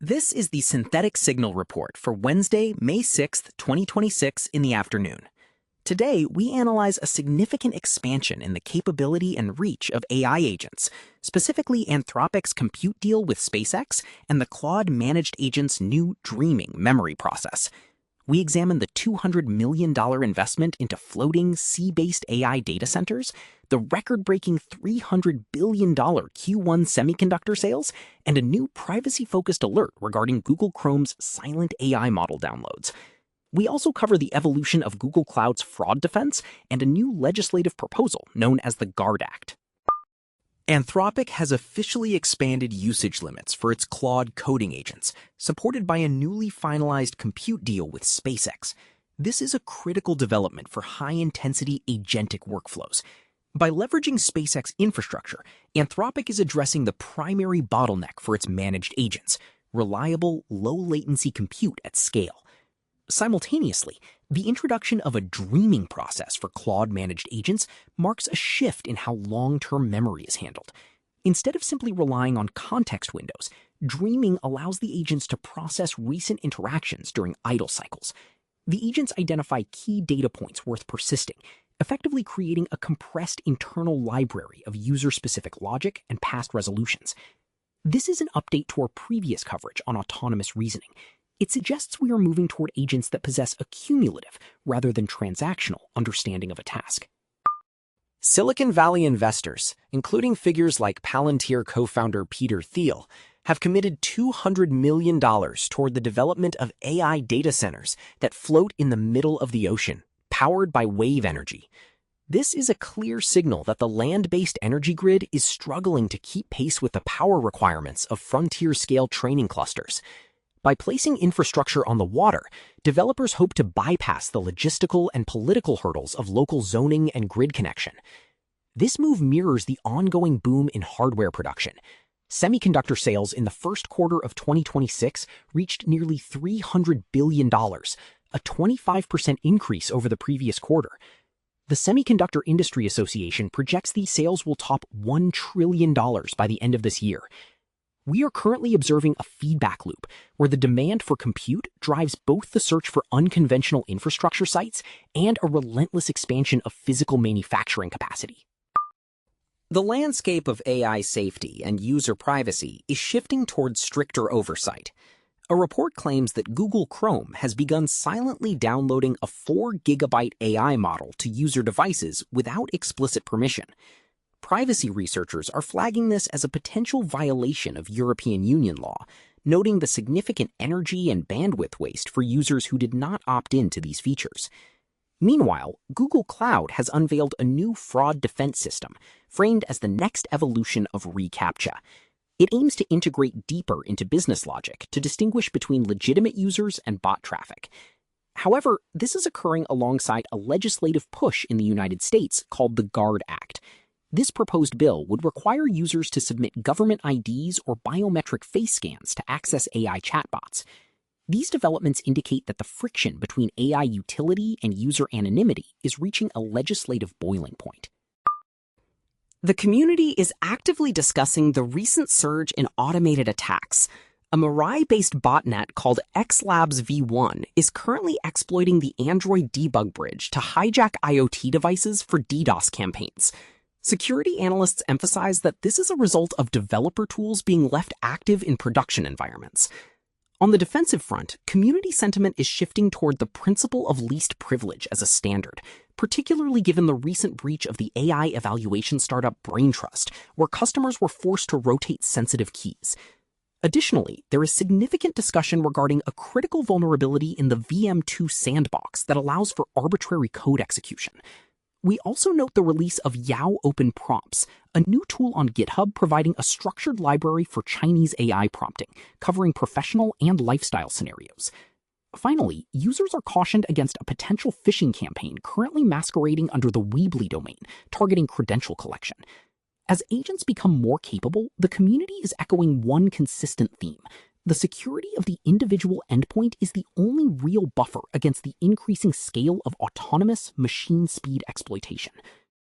This is the Synthetic Signal Report for Wednesday, May 6th, 2026 in the afternoon. Today, we analyze a significant expansion in the capability and reach of AI agents, specifically Anthropic's compute deal with SpaceX and the Claude Managed Agent's new Dreaming memory process. We examine the $200 million investment into floating sea-based AI data centers, the record-breaking $300 billion Q1 semiconductor sales, and a new privacy-focused alert regarding Google Chrome's silent AI model downloads. We also cover the evolution of Google Cloud's fraud defense and a new legislative proposal known as the GUARD Act. Anthropic has officially expanded usage limits for its Claude coding agents, supported by a newly finalized compute deal with SpaceX. This is a critical development for high-intensity agentic workflows. By leveraging SpaceX infrastructure, Anthropic is addressing the primary bottleneck for its managed agents: reliable, low-latency compute at scale. Simultaneously, the introduction of a dreaming process for Claude-managed agents marks a shift in how long-term memory is handled. Instead of simply relying on context windows, dreaming allows the agents to process recent interactions during idle cycles. The agents identify key data points worth persisting, effectively creating a compressed internal library of user-specific logic and past resolutions. This is an update to our previous coverage on autonomous reasoning. It suggests we are moving toward agents that possess a cumulative rather than transactional understanding of a task. Silicon Valley investors, including figures like Palantir co-founder Peter Thiel, have committed $200 million toward the development of AI data centers that float in the middle of the ocean, powered by wave energy. This is a clear signal that the land-based energy grid is struggling to keep pace with the power requirements of frontier-scale training clusters. By placing infrastructure on the water, developers hope to bypass the logistical and political hurdles of local zoning and grid connection. This move mirrors the ongoing boom in hardware production. Semiconductor sales in the first quarter of 2026 reached nearly $300 billion, a 25% increase over the previous quarter. The Semiconductor Industry Association projects these sales will top $1 trillion by the end of this year. We are currently observing a feedback loop where the demand for compute drives both the search for unconventional infrastructure sites and a relentless expansion of physical manufacturing capacity. The landscape of AI safety and user privacy is shifting towards stricter oversight. A report claims that Google Chrome has begun silently downloading a 4-gigabyte AI model to user devices without explicit permission. Privacy researchers are flagging this as a potential violation of European Union law, noting the significant energy and bandwidth waste for users who did not opt in to these features. Meanwhile, Google Cloud has unveiled a new fraud defense system, framed as the next evolution of reCAPTCHA. It aims to integrate deeper into business logic to distinguish between legitimate users and bot traffic. However, this is occurring alongside a legislative push in the United States called the GUARD Act. This proposed bill would require users to submit government IDs or biometric face scans to access AI chatbots. These developments indicate that the friction between AI utility and user anonymity is reaching a legislative boiling point. The community is actively discussing the recent surge in automated attacks. A Mirai-based botnet called XLabs V1 is currently exploiting the Android debug bridge to hijack IoT devices for DDoS campaigns. Security analysts emphasize that this is a result of developer tools being left active in production environments. On the defensive front, community sentiment is shifting toward the principle of least privilege as a standard, particularly given the recent breach of the AI evaluation startup Braintrust, where customers were forced to rotate sensitive keys. Additionally, there is significant discussion regarding a critical vulnerability in the VM2 sandbox that allows for arbitrary code execution. We also note the release of Yao Open Prompts, a new tool on GitHub providing a structured library for Chinese AI prompting, covering professional and lifestyle scenarios. Finally, users are cautioned against a potential phishing campaign currently masquerading under the Weebly domain, targeting credential collection. As agents become more capable, the community is echoing one consistent theme: The security of the individual endpoint is the only real buffer against the increasing scale of autonomous machine speed exploitation.